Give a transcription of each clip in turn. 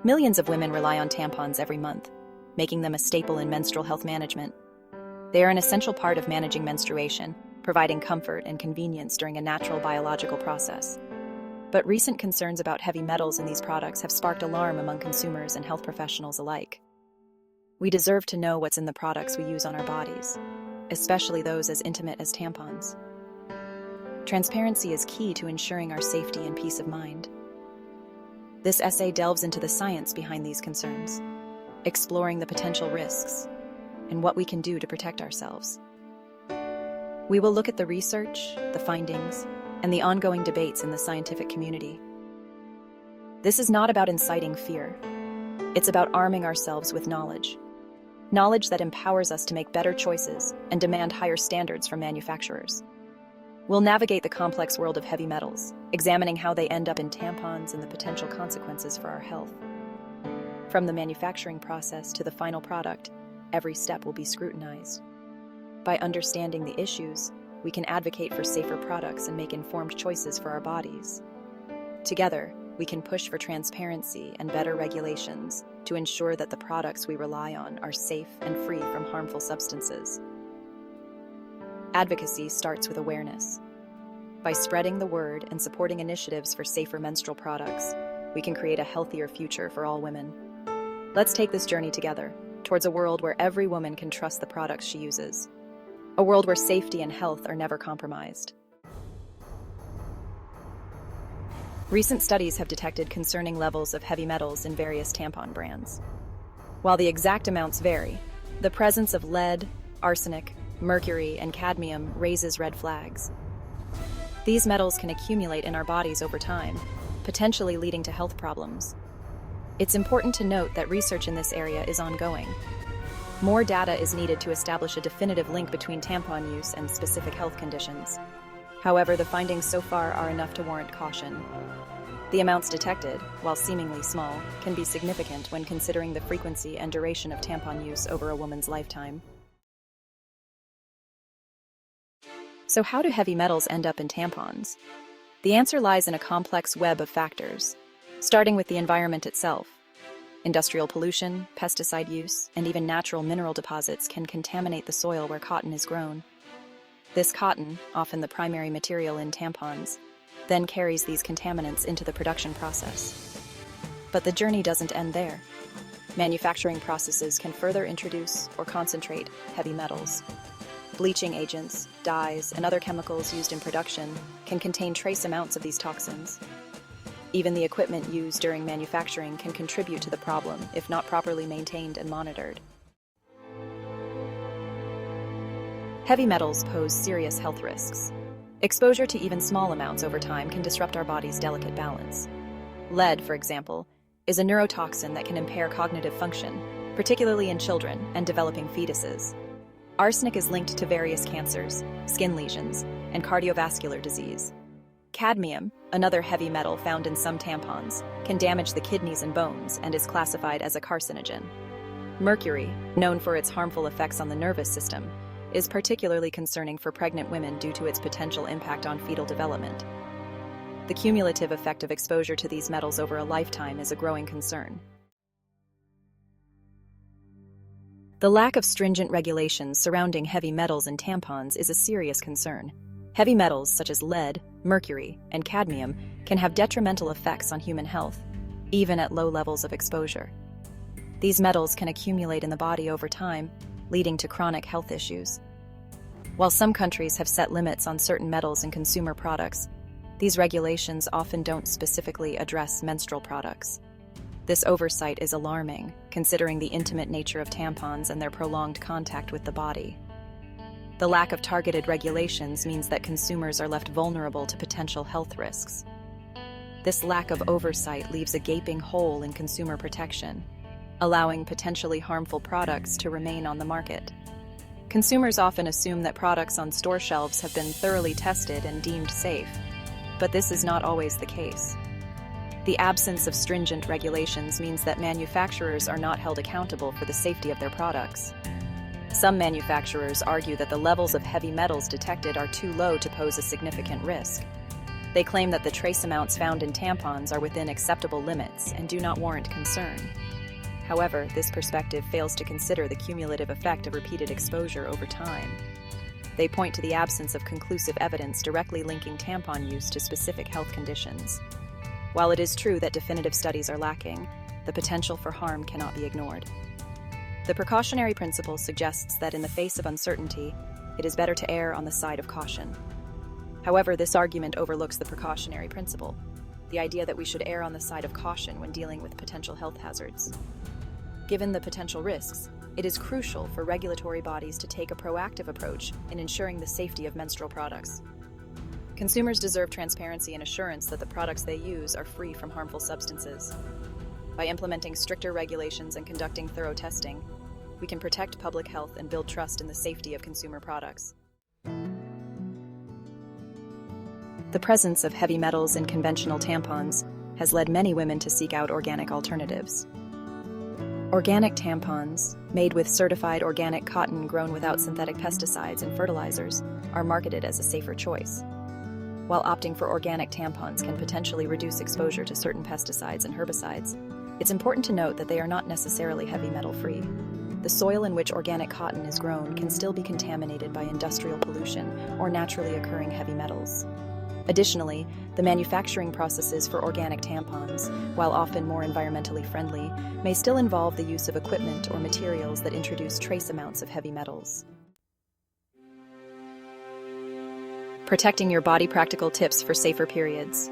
Millions of women rely on tampons every month, making them a staple in menstrual health management. They are an essential part of managing menstruation, providing comfort and convenience during a natural biological process. But recent concerns about heavy metals in these products have sparked alarm among consumers and health professionals alike. We deserve to know what's in the products we use on our bodies, especially those as intimate as tampons. Transparency is key to ensuring our safety and peace of mind. This essay delves into the science behind these concerns, exploring the potential risks and what we can do to protect ourselves. We will look at the research, the findings, and the ongoing debates in the scientific community. This is not about inciting fear. It's about arming ourselves with knowledge. Knowledge that empowers us to make better choices and demand higher standards from manufacturers. We'll navigate the complex world of heavy metals, examining how they end up in tampons and the potential consequences for our health. From the manufacturing process to the final product, every step will be scrutinized. By understanding the issues, we can advocate for safer products and make informed choices for our bodies. Together, we can push for transparency and better regulations to ensure that the products we rely on are safe and free from harmful substances. Advocacy starts with awareness. By spreading the word and supporting initiatives for safer menstrual products, we can create a healthier future for all women. Let's take this journey together, towards a world where every woman can trust the products she uses. A world where safety and health are never compromised. Recent studies have detected concerning levels of heavy metals in various tampon brands. While the exact amounts vary, the presence of lead, arsenic, mercury, and cadmium raises red flags. These metals can accumulate in our bodies over time, potentially leading to health problems. It's important to note that research in this area is ongoing. More data is needed to establish a definitive link between tampon use and specific health conditions. However, the findings so far are enough to warrant caution. The amounts detected, while seemingly small, can be significant when considering the frequency and duration of tampon use over a woman's lifetime. So how do heavy metals end up in tampons? The answer lies in a complex web of factors, starting with the environment itself. Industrial pollution, pesticide use, and even natural mineral deposits can contaminate the soil where cotton is grown. This cotton, often the primary material in tampons, then carries these contaminants into the production process. But the journey doesn't end there. Manufacturing processes can further introduce or concentrate heavy metals. Bleaching agents, dyes, and other chemicals used in production can contain trace amounts of these toxins. Even the equipment used during manufacturing can contribute to the problem if not properly maintained and monitored. Heavy metals pose serious health risks. Exposure to even small amounts over time can disrupt our body's delicate balance. Lead, for example, is a neurotoxin that can impair cognitive function, particularly in children and developing fetuses. Arsenic is linked to various cancers, skin lesions, and cardiovascular disease. Cadmium, another heavy metal found in some tampons, can damage the kidneys and bones and is classified as a carcinogen. Mercury, known for its harmful effects on the nervous system, is particularly concerning for pregnant women due to its potential impact on fetal development. The cumulative effect of exposure to these metals over a lifetime is a growing concern. The lack of stringent regulations surrounding heavy metals in tampons is a serious concern. Heavy metals such as lead, mercury, and cadmium can have detrimental effects on human health, even at low levels of exposure. These metals can accumulate in the body over time, leading to chronic health issues. While some countries have set limits on certain metals in consumer products, these regulations often don't specifically address menstrual products. This oversight is alarming, considering the intimate nature of tampons and their prolonged contact with the body. The lack of targeted regulations means that consumers are left vulnerable to potential health risks. This lack of oversight leaves a gaping hole in consumer protection, allowing potentially harmful products to remain on the market. Consumers often assume that products on store shelves have been thoroughly tested and deemed safe, but this is not always the case. The absence of stringent regulations means that manufacturers are not held accountable for the safety of their products. Some manufacturers argue that the levels of heavy metals detected are too low to pose a significant risk. They claim that the trace amounts found in tampons are within acceptable limits and do not warrant concern. However, this perspective fails to consider the cumulative effect of repeated exposure over time. They point to the absence of conclusive evidence directly linking tampon use to specific health conditions. While it is true that definitive studies are lacking, the potential for harm cannot be ignored. The precautionary principle suggests that in the face of uncertainty, it is better to err on the side of caution. However, this argument overlooks the precautionary principle, the idea that we should err on the side of caution when dealing with potential health hazards. Given the potential risks, it is crucial for regulatory bodies to take a proactive approach in ensuring the safety of menstrual products. Consumers deserve transparency and assurance that the products they use are free from harmful substances. By implementing stricter regulations and conducting thorough testing, we can protect public health and build trust in the safety of consumer products. The presence of heavy metals in conventional tampons has led many women to seek out organic alternatives. Organic tampons, made with certified organic cotton grown without synthetic pesticides and fertilizers, are marketed as a safer choice. While opting for organic tampons can potentially reduce exposure to certain pesticides and herbicides, it's important to note that they are not necessarily heavy metal free. The soil in which organic cotton is grown can still be contaminated by industrial pollution or naturally occurring heavy metals. Additionally, the manufacturing processes for organic tampons, while often more environmentally friendly, may still involve the use of equipment or materials that introduce trace amounts of heavy metals. Protecting your body: practical tips for safer periods.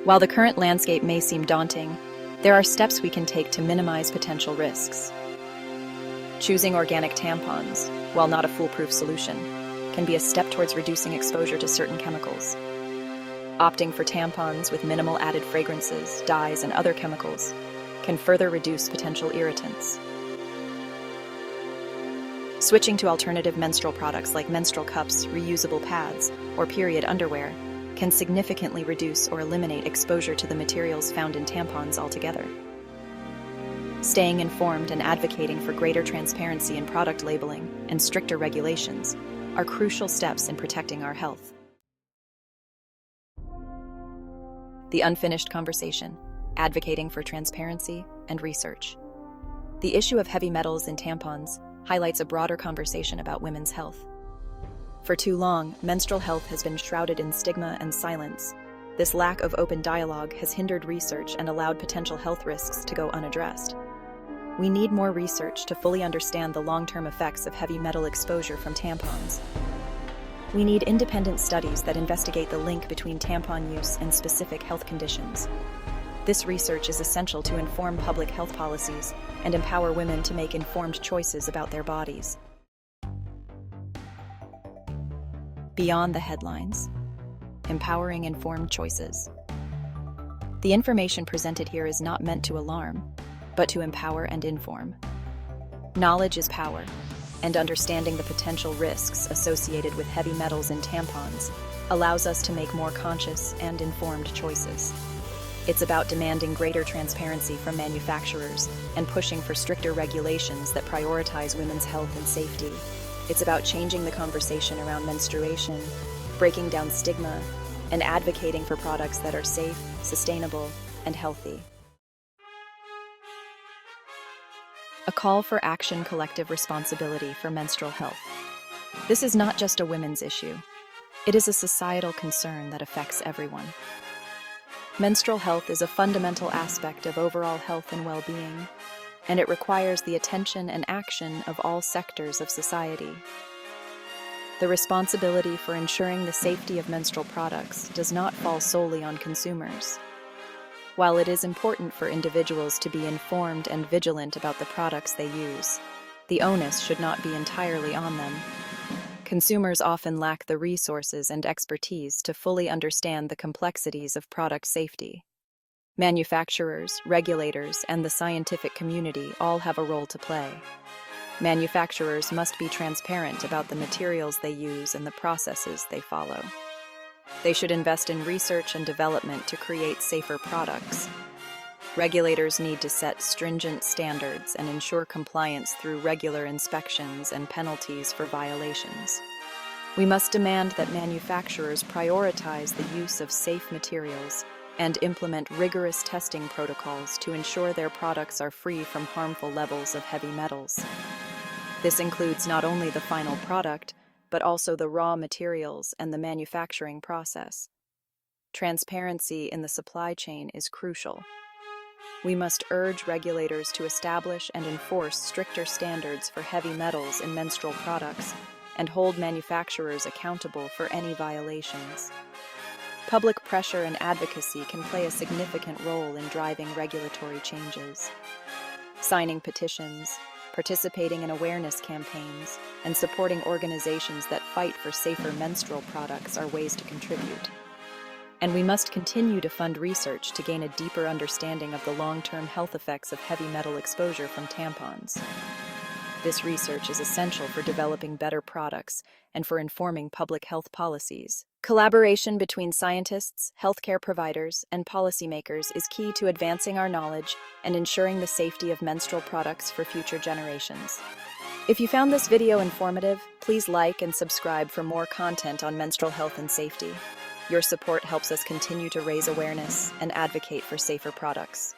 While the current landscape may seem daunting, there are steps we can take to minimize potential risks. Choosing organic tampons, while not a foolproof solution, can be a step towards reducing exposure to certain chemicals. Opting for tampons with minimal added fragrances, dyes, and other chemicals can further reduce potential irritants. Switching to alternative menstrual products like menstrual cups, reusable pads, or period underwear can significantly reduce or eliminate exposure to the materials found in tampons altogether. Staying informed and advocating for greater transparency in product labeling and stricter regulations are crucial steps in protecting our health. The unfinished conversation: advocating for transparency and research. The issue of heavy metals in tampons highlights a broader conversation about women's health. For too long, menstrual health has been shrouded in stigma and silence. This lack of open dialogue has hindered research and allowed potential health risks to go unaddressed. We need more research to fully understand the long-term effects of heavy metal exposure from tampons. We need independent studies that investigate the link between tampon use and specific health conditions. This research is essential to inform public health policies and empower women to make informed choices about their bodies. Beyond the headlines: empowering informed choices. The information presented here is not meant to alarm, but to empower and inform. Knowledge is power, and understanding the potential risks associated with heavy metals in tampons allows us to make more conscious and informed choices. It's about demanding greater transparency from manufacturers and pushing for stricter regulations that prioritize women's health and safety. It's about changing the conversation around menstruation, breaking down stigma, and advocating for products that are safe, sustainable, and healthy. A call for action: collective responsibility for menstrual health. This is not just a women's issue. It is a societal concern that affects everyone. Menstrual health is a fundamental aspect of overall health and well-being, and it requires the attention and action of all sectors of society. The responsibility for ensuring the safety of menstrual products does not fall solely on consumers. While it is important for individuals to be informed and vigilant about the products they use, the onus should not be entirely on them. Consumers often lack the resources and expertise to fully understand the complexities of product safety. Manufacturers, regulators, and the scientific community all have a role to play. Manufacturers must be transparent about the materials they use and the processes they follow. They should invest in research and development to create safer products. Regulators need to set stringent standards and ensure compliance through regular inspections and penalties for violations. We must demand that manufacturers prioritize the use of safe materials and implement rigorous testing protocols to ensure their products are free from harmful levels of heavy metals. This includes not only the final product, but also the raw materials and the manufacturing process. Transparency in the supply chain is crucial. We must urge regulators to establish and enforce stricter standards for heavy metals in menstrual products and hold manufacturers accountable for any violations. Public pressure and advocacy can play a significant role in driving regulatory changes. Signing petitions, participating in awareness campaigns, and supporting organizations that fight for safer menstrual products are ways to contribute. And we must continue to fund research to gain a deeper understanding of the long-term health effects of heavy metal exposure from tampons. This research is essential for developing better products and for informing public health policies. Collaboration between scientists, healthcare providers, and policymakers is key to advancing our knowledge and ensuring the safety of menstrual products for future generations. If you found this video informative, please like and subscribe for more content on menstrual health and safety. Your support helps us continue to raise awareness and advocate for safer products.